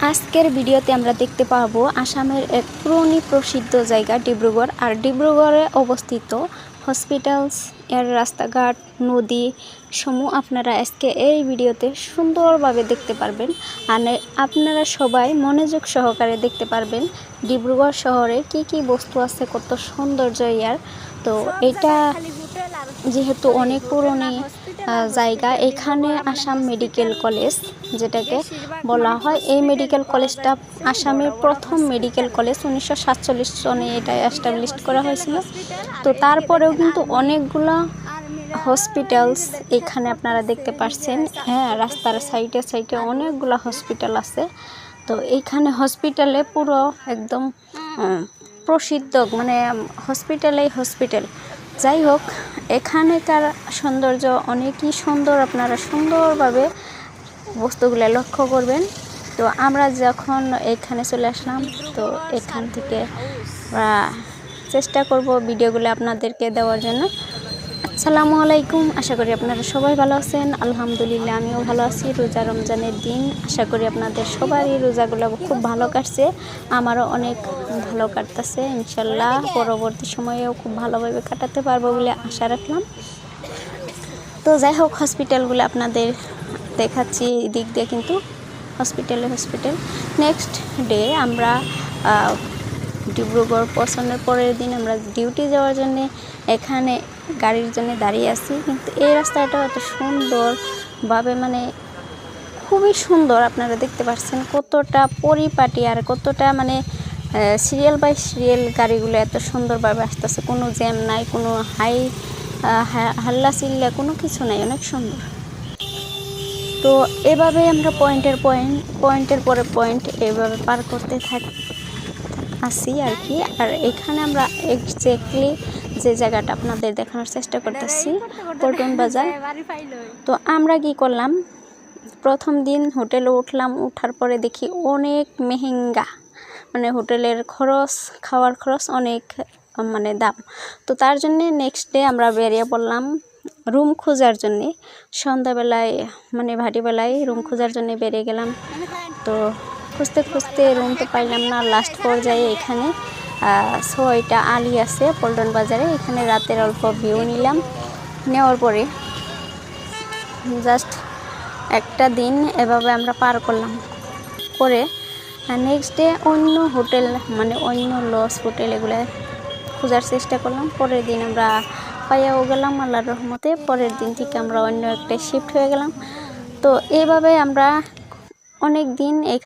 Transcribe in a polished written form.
আজকের ভিডিওতে আমরা দেখতে পাবো আসামের এক পুরনো প্রসিদ্ধ জায়গা ডিব্রুগড়। আর ডিব্রুগড়ে অবস্থিত হসপিটালস এর রাস্তাঘাট নদী সমূহ আপনারা আজকে এই ভিডিওতে সুন্দরভাবে দেখতে পারবেন। আর আপনারা সবাই মনোযোগ সহকারে দেখতে পারবেন ডিব্রুগড় শহরে কি কি বস্তু আছে, কত সৌন্দর্য ইয়ার। তো এটা যেহেতু অনেক পুরনো জায়গা, এখানে আসাম মেডিকেল কলেজ যেটাকে বলা হয়, এই মেডিকেল কলেজটা আসামের প্রথম মেডিকেল কলেজ 1947 সনে এটা এস্টাবলিশ করা হয়েছিল। তো তারপরেও কিন্তু অনেকগুলা হসপিটালস এখানে আপনারা দেখতে পাচ্ছেন। হ্যাঁ, রাস্তার সাইডে সাইডে অনেকগুলা হসপিটাল আছে। তো এইখানে হসপিটালে পুরো একদম প্রসিদ্ধ, মানে হসপিটাল। যাই হোক, এখানেকার সৌন্দর্য অনেকই সুন্দর, আপনারা সুন্দরভাবে বস্তুগুলো লক্ষ্য করবেন। তো আমরা যখন এখানে চলে আসলাম, তো এখান থেকে চেষ্টা করব ভিডিওগুলো আপনাদেরকে দেওয়ার জন্য। আসসালামু আলাইকুম, আশা করি আপনারা সবাই ভালো আছেন। আলহামদুলিল্লাহ, আমিও ভালো আছি। রোজা রমজানের দিন, আশা করি আপনাদের সবারই রোজাগুলো খুব ভালো কাটছে, আমারও অনেক ভালো কাটতেছে। ইনশাল্লাহ পরবর্তী সময়েও খুব ভালোভাবে কাটাতে পারবো বলে আশা রাখলাম। তো যাই হোক, হসপিটালগুলো আপনাদের দেখাচ্ছি দিক দিয়ে, কিন্তু হসপিটাল নেক্সট ডে আমরা ডিব্রুগড় পৌঁছানোর পরের দিন আমরা ডিউটি যাওয়ার জন্য এখানে গাড়ির জন্য দাঁড়িয়ে আছি। কিন্তু এই রাস্তাটা এত সুন্দরভাবে, মানে খুবই সুন্দর, আপনারা দেখতে পাচ্ছেন কতটা পরিপাটি আর কতটা মানে সিরিয়াল বাই সিরিয়াল গাড়িগুলো এত সুন্দরভাবে আসতেছে, কোনো জ্যাম নাই, কোনো হাল্লা চিল্লা কোনো কিছু নাই, অনেক সুন্দর। তো এভাবে আমরা পয়েন্টের পরে পয়েন্ট এভাবে পার করতে আসি আর কি। আর এখানে আমরা এক্স্যাক্টলি যে জায়গাটা আপনাদের দেখানোর চেষ্টা করতেছি, পল্টন বাজার। তো আমরা কি করলাম, প্রথম দিন হোটেলে উঠলাম, উঠার পরে দেখি অনেক মেহেঙ্গা, মানে হোটেলের খরচ, খাওয়ার খরচ অনেক মানে দাম। তো তার জন্যে নেক্সট ডে আমরা বেরিয়ে পড়লাম রুম খোঁজার জন্যে। সন্ধ্যাবেলায় মানে ভাটিবেলায় রুম খোঁজার জন্য বেরিয়ে গেলাম। তো খুঁজতে রুম তো পাইলাম না। লাস্ট পর্যায়ে এখানে 6টা আলি আছে পল্টন বাজারে, এখানে রাতের অল্প ভিউ নিলাম। নেওয়ার পরে জাস্ট একটা দিন এভাবে আমরা পার করলাম। করে নেক্সট ডে অন্য হোটেল, মানে অন্য লজ হোটেল এগুলো খোঁজার চেষ্টা করলাম। পরের দিন আমরা পাইয়াও গেলাম আল্লাহর রহমতে। পরের দিন থেকে আমরা অন্য একটা শিফট হয়ে গেলাম। তো এইভাবে আমরা অনেক দিন